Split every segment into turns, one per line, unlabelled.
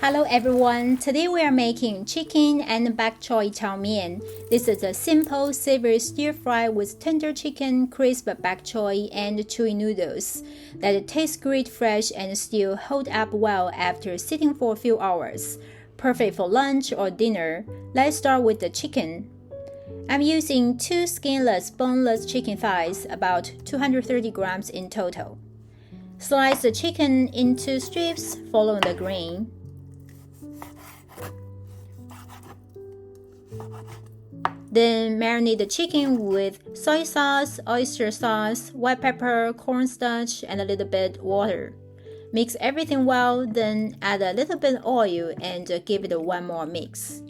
Hello everyone, today we are making chicken and bok choy chow mein. This is a simple savory stir fry with tender chicken, crisp bok choy, and chewy noodles that taste great fresh and still hold up well after sitting for a few hours. Perfect for lunch or dinner. Let's start with the chicken. I'm using 2 skinless, boneless chicken thighs, about 230 grams in total. Slice the chicken into strips following the grain. Then marinate the chicken with soy sauce, oyster sauce, white pepper, cornstarch, and a little bit water. Mix everything well, then add a little bit of oil and give it one more mix.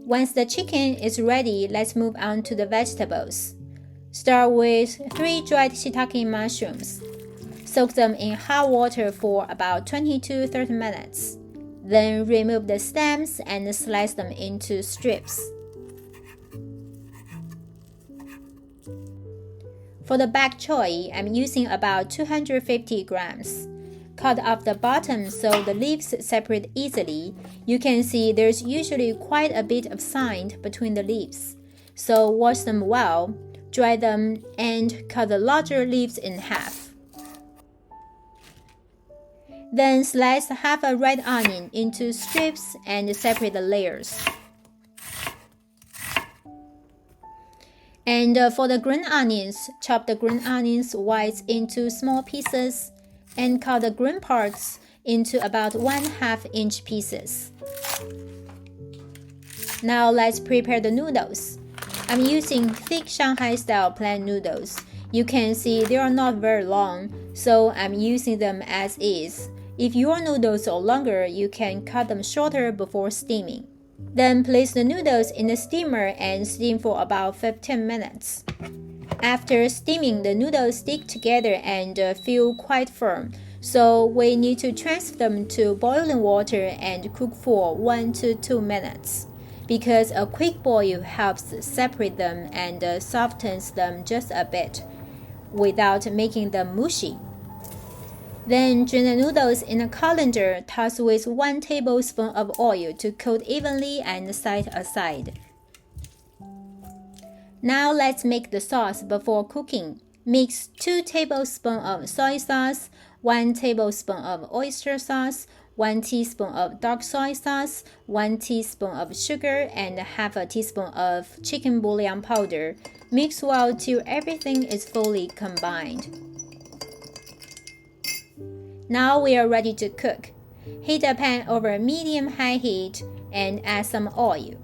Once the chicken is ready, let's move on to the vegetables. Start with 3 dried shiitake mushrooms. Soak them in hot water for about 20 to 30 minutes. Then remove the stems and slice them into strips. For the bok choy, I'm using about 250 grams. Cut off the bottom so the leaves separate easily. You can see there's usually quite a bit of sand between the leaves. So wash them well, dry them, and cut the larger leaves in half. Then slice half a red onion into strips and separate the layers. And for the green onions, chop the green onions whites into small pieces and cut the green parts into about 1/2 inch pieces. Now let's prepare the noodles. I'm using thick Shanghai style plain noodles. You can see they are not very long, so I'm using them as is. If your noodles are longer, you can cut them shorter before steaming. Then place the noodles in the steamer and steam for about 15 minutes. After steaming, the noodles stick together and feel quite firm, so we need to transfer them to boiling water and cook for 1 to 2 minutes. Because a quick boil helps separate them and softens them just a bit, without making them mushy. Then drain the noodles in a colander, toss with 1 tablespoon of oil to coat evenly and set aside. Now let's make the sauce before cooking. Mix 2 tablespoons of soy sauce, 1 tablespoon of oyster sauce, 1 teaspoon of dark soy sauce, 1 teaspoon of sugar, and half a teaspoon of chicken bouillon powder. Mix well till everything is fully combined. Now we are ready to cook. Heat a pan over medium-high heat and add some oil.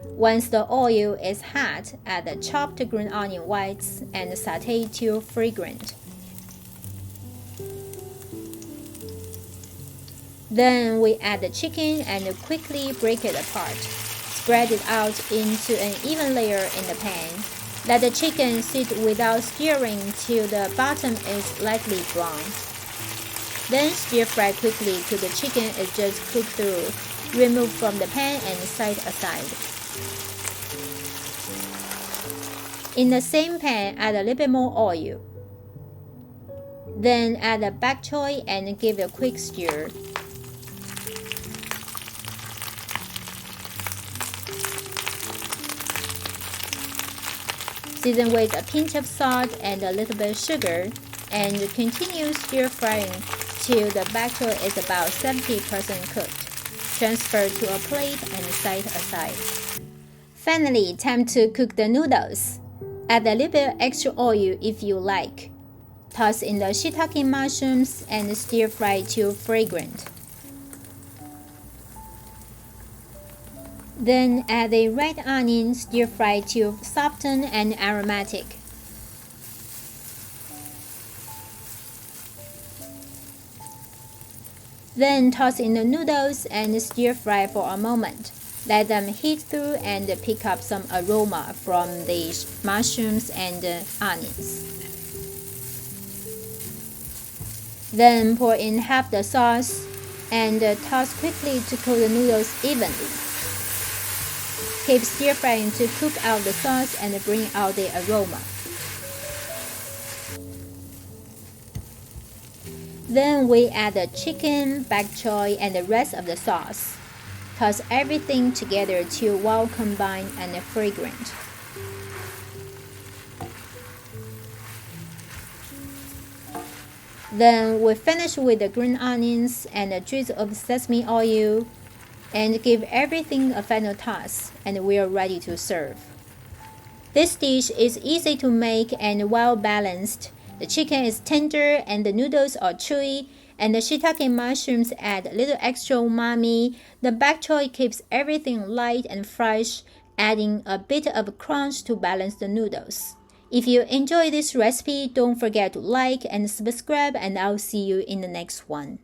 Once the oil is hot, add the chopped green onion whites and sauté till fragrant. Then we add the chicken and quickly break it apart. Spread it out into an even layer in the pan. Let the chicken sit without stirring till the bottom is lightly brown. Then stir fry quickly till the chicken is just cooked through. Remove from the pan and set aside. In the same pan, add a little bit more oil. Then add the bok choy and give it a quick stir. Season with a pinch of salt and a little bit of sugar, and continue stir frying till the bok choy is about 70% cooked. Transfer to a plate and set aside. Finally, time to cook the noodles. Add a little bit extra oil if you like. Toss in the shiitake mushrooms and stir fry till fragrant. Then add the red onion, stir fry till softened and aromatic. Then toss in the noodles and stir fry for a moment. Let them heat through and pick up some aroma from the mushrooms and onions. Then pour in half the sauce and toss quickly to coat the noodles evenly. Keep stir frying to cook out the sauce and bring out the aroma. Then we add the chicken, bok choy, and the rest of the sauce. Toss everything together till well combined and fragrant. Then we finish with the green onions and a drizzle of sesame oil and give everything a final toss, and we are ready to serve. This dish is easy to make and well balanced. The chicken is tender and the noodles are chewy, and the shiitake mushrooms add a little extra umami. The bok choy keeps everything light and fresh, adding a bit of crunch to balance the noodles. If you enjoy this recipe, don't forget to like and subscribe, and I'll see you in the next one.